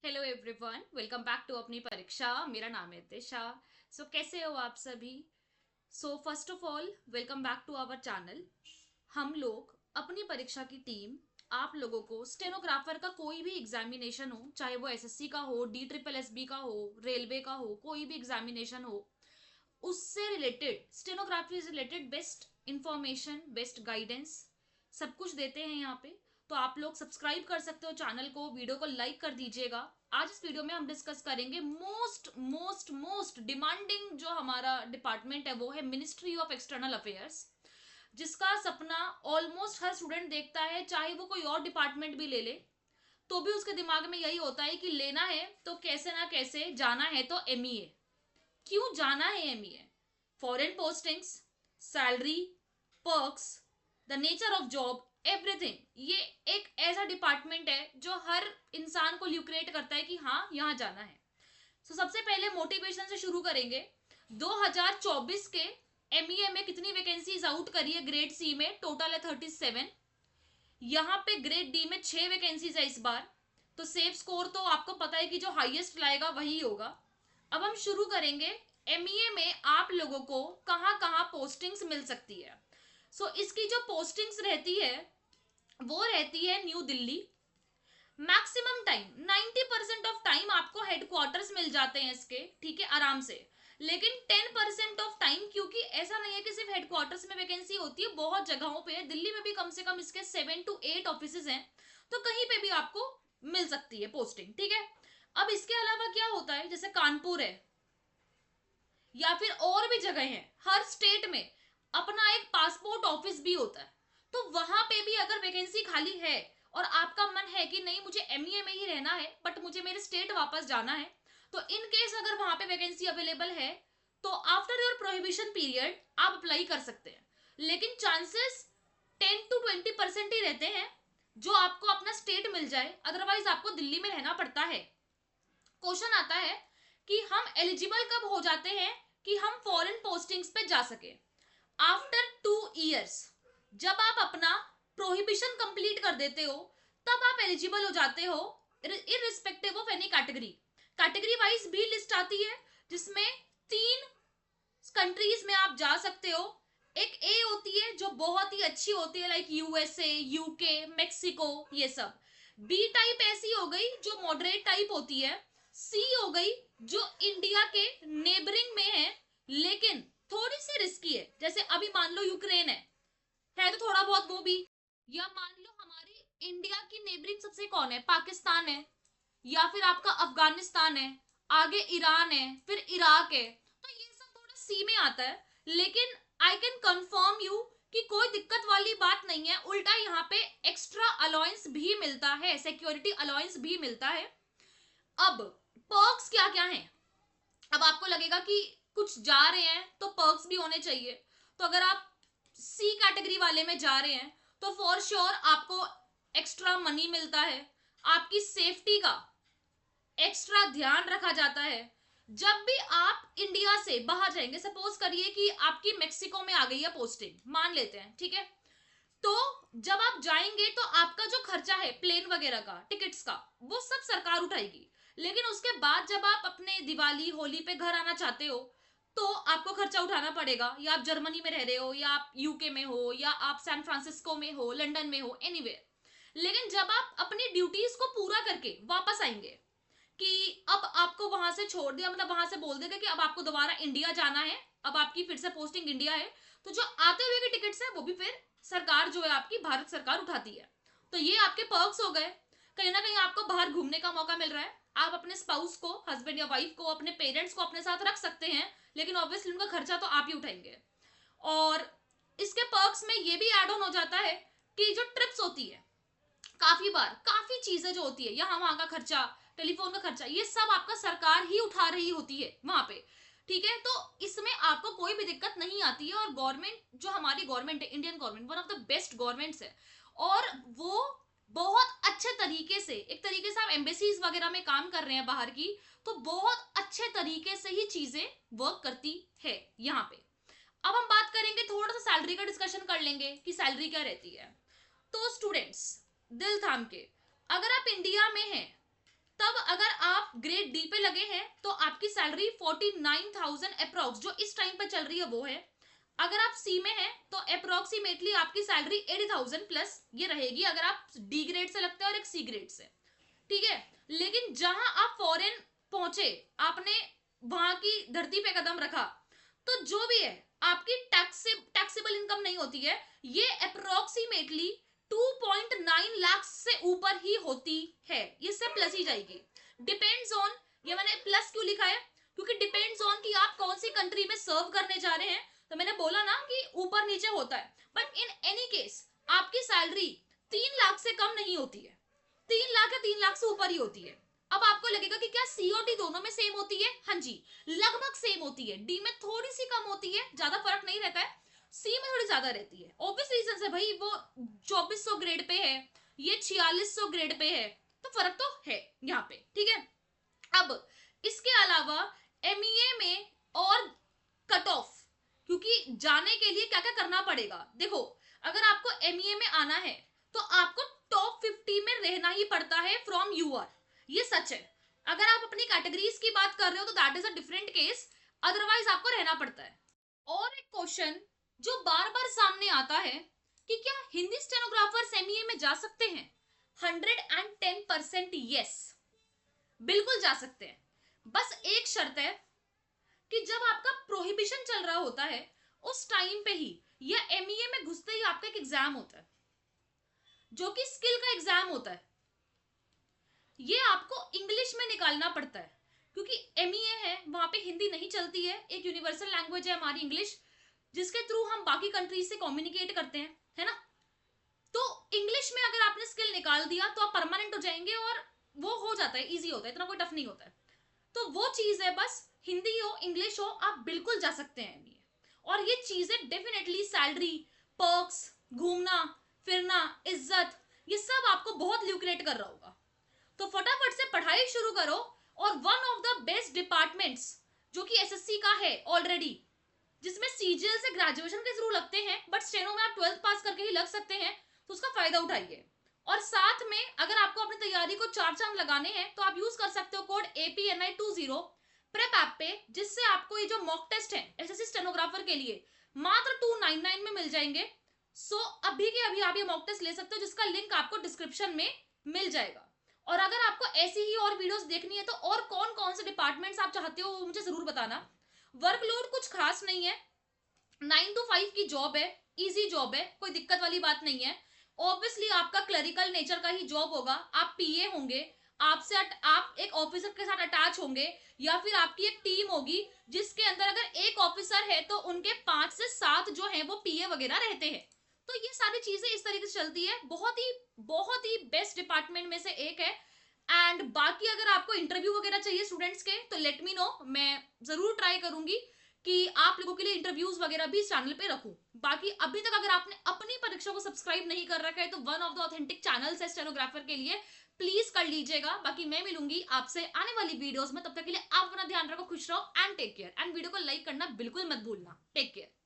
Hello everyone, welcome back to अपनी परीक्षा। मेरा नाम है दिशा। कैसे हो आप सभी? First of all, welcome back to our channel. हम लोग अपनी परीक्षा की टीम आप लोगों को स्टेनोग्राफर का कोई भी एग्जामिनेशन हो, चाहे वो एसएससी का हो, डी ट्रिपल एसबी का हो, रेलवे का हो, कोई भी एग्जामिनेशन हो, उससे रिलेटेड, स्टेनोग्राफी से related best information, best guidance सब कुछ देते हैं यहाँ पे। तो आप लोग सब्सक्राइब कर सकते हो चैनल को, वीडियो को लाइक कर दीजिएगा। आज इस वीडियो में हम डिस्कस करेंगे मोस्ट मोस्ट मोस्ट डिमांडिंग जो हमारा डिपार्टमेंट है, वो है मिनिस्ट्री ऑफ एक्सटर्नल अफेयर्स, जिसका सपना ऑलमोस्ट हर स्टूडेंट देखता है, चाहे वो कोई और डिपार्टमेंट भी ले ले तो भी उसके दिमाग में यही होता है कि लेना है तो कैसे ना कैसे जाना है। तो एमईए, क्यों जाना है MEA? Foreign postings, salary, perks, the nature of job, everything. ये एक ऐसा डिपार्टमेंट है जो हर इंसान को ल्यूक्रेट करता है कि हाँ यहाँ जाना है। सबसे पहले मोटिवेशन से शुरू करेंगे। 2024 के एमईए में कितनी वैकेंसीज आउट करी है? ग्रेड सी में टोटल है 37। यहाँ पे ग्रेड डी में 6 वैकेंसीज है इस बार। तो सेफ स्कोर तो आपको पता है कि जो हाईएस्ट लाएगा वही होगा। अब हम शुरू करेंगे। एमईए में आप लोगों को कहाँ कहाँ पोस्टिंग्स मिल सकती है? इसकी जो पोस्टिंग्स रहती है वो रहती है new Delhi. Maximum time 90% of time आपको हेडक्वार्टर्स मिल जाते हैं इसके, ठीक है, आराम से। लेकिन 10% ऑफ टाइम, क्योंकि ऐसा नहीं है कि सिर्फ हेडक्वार्टर्स में वैकेंसी होती है, बहुत जगहों पे है। दिल्ली में भी कम से कम इसके 7 to 8 ऑफिस हैं, तो कहीं पे भी आपको मिल सकती है पोस्टिंग, ठीक है। अब इसके अलावा क्या होता है, जैसे कानपुर है या फिर और भी जगह हैं, हर स्टेट में अपना एक पासपोर्ट ऑफिस भी होता है। तो वहां पे भी अगर वैकेंसी खाली है और आपका मन है कि नहीं मुझे एमईए में ही रहना है बट मुझे मेरे स्टेट वापस जाना है, तो इन केस अगर वहां पे वैकेंसी अवेलेबल है तो आफ्टर योर प्रोहिबिशन पीरियड आप अप्लाई कर सकते हैं। लेकिन चांसेस 10 to 20% ही रहते हैं जो आपको अपना स्टेट मिल जाए, अदरवाइज आपको दिल्ली में रहना पड़ता है। क्वेश्चन आता है कि हम एलिजिबल कब हो जाते हैं कि हम फॉरेन पोस्टिंग्स पे जा सके? आफ्टर 2 इयर्स, जब आप अपना प्रोहिबिशन कंप्लीट कर देते हो तब आप एलिजिबल हो जाते हो, irrespective of any category. Category wise भी लिस्ट आती है जिसमें 3 कंट्रीज में आप जा सकते हो। एक ए होती है जो बहुत ही अच्छी होती है, लाइक यूएसए, यूके, मेक्सिको, ये सब। बी टाइप ऐसी हो गई जो मॉडरेट टाइप होती है। सी हो गई जो इंडिया के नेबरिंग में है लेकिन थोड़ी सी रिस्की है, जैसे अभी मान लो यूक्रेन है तो थोड़ा बहुत वो भी। या मान लो हमारी इंडिया की नेबरिंग सबसे कौन है, पाकिस्तान है, या फिर आपका अफगानिस्तान है, आगे ईरान है, फिर इराक है। तो ये सब थोड़ा सी में आता है, लेकिन आई कैन कंफर्म यू कि कोई दिक्कत वाली बात नहीं है। उल्टा यहाँ पे एक्स्ट्रा अलाउंस भी मिलता है, सिक्योरिटी अलाउंस भी मिलता है। अब पर्क्स क्या क्या हैं? अब आपको लगेगा कि कुछ जा रहे हैं तो पर्क्स भी होने चाहिए। तो अगर आप सी कैटेगरी वाले में जा रहे हैं तो फॉर श्योर आपको एक्स्ट्रा मनी मिलता है, आपकी सेफ्टी का एक्स्ट्रा ध्यान रखा जाता है। जब भी आप इंडिया से बाहर जाएंगे, सपोज करिए कि आपकी मेक्सिको में आ गई है पोस्टिंग, मान लेते हैं, ठीक है। तो जब आप जाएंगे तो आपका जो खर्चा है प्लेन वगैरह का, टिकट्स का, वो सब सरकार उठाएगी। लेकिन उसके बाद जब आप अपने दिवाली होली पे घर आना चाहते हो तो आपको खर्चा उठाना पड़ेगा, या आप जर्मनी में रह रहे हो, या आप यूके में हो, या आप सैन फ्रांसिस्को में हो, लंदन में हो, एनीवेयर। लेकिन जब आप अपनी ड्यूटीज को पूरा करके वापस आएंगे कि अब आपको वहां से छोड़ दिया, मतलब वहां से बोल देगा कि अब आपको दोबारा इंडिया जाना है, अब आपकी फिर से पोस्टिंग इंडिया है, तो जो आते हुए के टिकट्स है वो भी फिर सरकार जो है आपकी भारत सरकार उठाती है। तो ये आपके पर्क्स हो गए। कहीं ना कहीं आपको बाहर घूमने का मौका मिल रहा है। आप अपने स्पाउस को, हस्बैंड या वाइफ को, अपने पेरेंट्स को अपने साथ रख सकते हैं, लेकिन ऑब्वियसली उनका खर्चा तो आप ही उठाएंगे। और इसके पर्क्स में ये भी एड ऑन हो जाता है कि जो ट्रिप्स होती है, काफी बार काफी चीजें जो होती है, यहाँ वहां का खर्चा, टेलीफोन का खर्चा, ये सब आपका सरकार ही उठा रही होती है वहां पे, ठीक है। तो इसमें आपको कोई भी दिक्कत नहीं आती है। और गवर्नमेंट, जो हमारी गवर्नमेंट है, Indian government, one of the best governments है। और वो बहुत अच्छे तरीके से, एक तरीके से आप एम्बेसीज वगैरह में काम कर रहे हैं बाहर की, तो बहुत अच्छे तरीके से ही चीजें वर्क करती है यहाँ पे। अब हम बात करेंगे, थोड़ा सा सैलरी का डिस्कशन कर लेंगे कि सैलरी क्या रहती है। तो स्टूडेंट्स, दिल थाम के, अगर आप इंडिया में हैं तब अगर ग्रेड डी पे लगे हैं तो आपकी सैलरी 49,000 अप्रोक्स जो इस टाइम पे चल रही है वो है। अगर आप सी में हैं तो अप्रोक्सीमेटली आपकी सैलरी 80,000 प्लस ये रहेगी अगर आप डी ग्रेड से लगते हैं और एक सी ग्रेड से, ठीक है। लेकिन जहां आप फॉरेन पहुंचे, आपने वहां की धरती पे कदम रखा, तो जो भी है आपकी टैक्सेबल इनकम नहीं होती है, ये अप्रोक्सीमेटली 2.9 लाख से ऊपर ही होती है, ये सब प्लस ही जाएगी। डिपेंड्स ऑन, ये मैंने प्लस क्यों लिखा है, क्योंकि डिपेंड्स ऑन कि आप कौन सी कंट्री में सर्व करने जा रहे हैं, तो मैंने बोला ना कि ऊपर नीचे होता है, बट इन एनी केस आपकी सैलरी 3 लाख से कम नहीं होती है, 3 लाख या 3 लाख से ऊपर ही होती है। अब आपको लगेगा कि क्या सी और डी दोनों में सेम होती है? हाँ जी, लगभग सेम होती है, डी में थोड़ी सी कम होती है, ज्यादा फर्क नहीं रहता है, सी में थोड़ी ज्यादा रहती है। ऑब्वियस रीजन है भाई, वो 2400 ग्रेड पे है, ये 4600 ग्रेड पे है, तो फर्क तो है यहाँ पे, ठीक है। अब इसके अलावा एमईए में और कट ऑफ, क्योंकि जाने के लिए क्या क्या करना पड़ेगा, देखो अगर आपको एमईए में आना है तो आपको टॉप 50 में रहना ही पड़ता है फ्रॉम यूआर, ये सच है। अगर आप अपनी कैटेगरीज की बात कर रहे हो तो that is a different case, otherwise आपको रहना पड़ता है। और एक क्वेश्चन जो बार बार सामने आता है कि क्या हिंदी स्टेनोग्राफर्स एमईए में जा सकते हैं? 110% यस, बिल्कुल जा सकते हैं। बस एक शर्त है कि जब आपका प्रोहिबिशन चल रहा होता है उस टाइम पे ही, या एमईए में घुसते ही आपका एक एग्जाम होता है जो कि स्किल का एग्जाम होता है, ये आपको इंग्लिश में निकालना पड़ता है, क्योंकि एमईए है वहां पे हिंदी नहीं चलती है, एक यूनिवर्सल लैंग्वेज है हमारी इंग्लिश, जिसके थ्रू हम बाकी कंट्रीज से कम्युनिकेट करते हैं, है ना। तो इंग्लिश में अगर आपने स्किल निकाल दिया तो आप परमानेंट हो जाएंगे, और वो हो जाता है, इजी होता है, इतना कोई टफ नहीं होता है। तो वो चीज है, बस हिंदी हो इंग्लिश हो आप बिल्कुल जा सकते हैं एमईए। और ये चीजें डेफिनेटली सैलरी, पर्क्स, घूमना फिरना, इज्जत, ये सब आपको बहुत ल्यूक्रेट कर रहा होगा। तो फटाफट से पढ़ाई शुरू करो, और one of the best departments जो कि एसएससी का है ऑलरेडी, जिसमें सीजीएल से ग्रेजुएशन के थ्रू लगते हैं, बट स्टेनो में आप 12th पास करके ही लग सकते हैं, तो उसका फायदा उठाइए। और साथ में अगर आपको अपनी तैयारी को 4 चांद लगाने हैं तो आप यूज कर सकते हो कोड APNI20 प्रेप ऐप पे, जिससे आपको ये जो मॉक टेस्ट है एसएससी स्टेनोग्राफर के लिए मात्र 299 में मिल जाएंगे। सो अभी के अभी आप ये मॉक टेस्ट ले सकते हो, जिसका लिंक आपको डिस्क्रिप्शन में मिल जाएगा। और अगर आपको ऐसी ही और वीडियोस देखनी है तो और कौन कौन से डिपार्टमेंट्स आप चाहते हो वो मुझे जरूर बताना। वर्कलोड कुछ खास नहीं है, 9 to 5 की जॉब है, इजी जॉब है, कोई दिक्कत वाली बात नहीं है। ऑब्वियसली आपका क्लरिकल नेचर का ही जॉब होगा, आप पीए होंगे, आप एक ऑफिसर के साथ अटैच होंगे, या फिर आपकी एक टीम होगी जिसके अंदर अगर एक ऑफिसर है तो उनके 5 से 7 जो है वो पीए वगैरह रहते हैं। तो ये सारी चीजें इस तरीके से चलती है, बहुत ही बेस्ट डिपार्टमेंट में से एक है। एंड बाकी अगर आपको इंटरव्यू वगैरह चाहिए स्टूडेंट्स के तो लेट मी नो, मैं जरूर ट्राई करूंगी कि आप लोगों के लिए इंटरव्यूज वगैरह भी इस चैनल पे रखूं। बाकी अभी तक अगर आपने अपनी परीक्षा को सब्सक्राइब नहीं कर रखा है तो one of the authentic channels है स्टेनोग्राफर के लिए, प्लीज कर लीजिएगा। बाकी मैं मिलूंगी आपसे आने वाली वीडियोस में, तब तक के लिए आप अपना ध्यान रखो, खुश रहो and take care. And video को लाइक करना बिल्कुल मत भूलना। Take care.